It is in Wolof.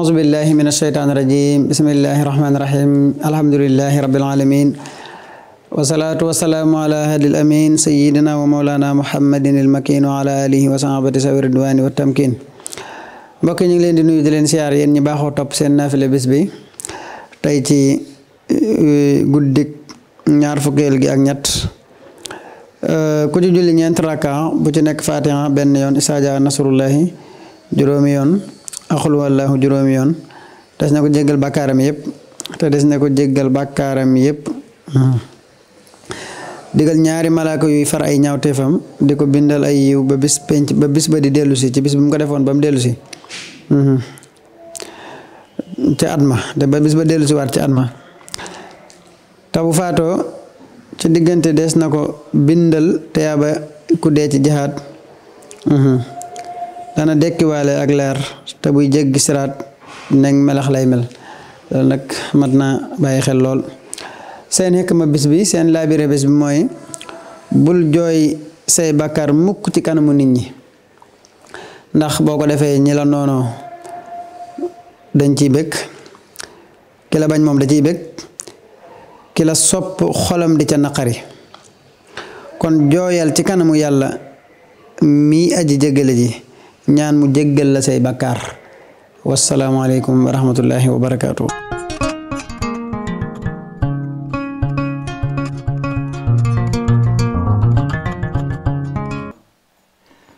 أعوذ بالله من الشيطان الرجيم بسم الله الرحمن الرحيم الحمد لله رب العالمين والصلاة والسلام على هادي الأمين سيدنا ومولانا محمد المكين وعلى آله وصحبه ذوي الرضوان والتمكين mbokk ñu ngi leen di nuyu di leen siyaar yéen ñi baaxoo topp seen naafile bés bi tey ci guddik ñaar fukkeel gi ak ñett ku ci julli ñeent raka bu ci nekk fatiha benn yoon isaa jaa nasrullahi juróomi yoon axul wallahu juróomi yoon des na ko jéggal bàkkaaram yëpp te des na ko jéggal bàkkaaram yëpp digal ñaari malaaka yuy far ay ñaawteefam di ko bindal ay yiw ba bis penc ba bis ba di dellu si ci bis bi mu ko defoon ba mu dellu si ci at ma te ba bis ba dellu si waat ci at ma te bu faatoo ci diggante des na ko bindal teyaaba ku dee ci jihaad dana dekkiwaale ak leer te buy jéggi siraat neng melax lay mel loolu nag mat naa bàyyi xel lool seen xikma bis bi seen laabire bis bi mooy bul jooy say bàkkaar mukk ci kanamu nit ñi ndax boo ko defee ñi la noonoo dañ ciy bëgg ki la bañ moom da ciy bëgg ki la sopp xolam di ca naqari kon jooyal ci kanamu yàlla mii aji jéggale ji ñaan mu jéggal la say bàkkaar wassalaamu aleykum wa rahmatullahi wa barakaatu.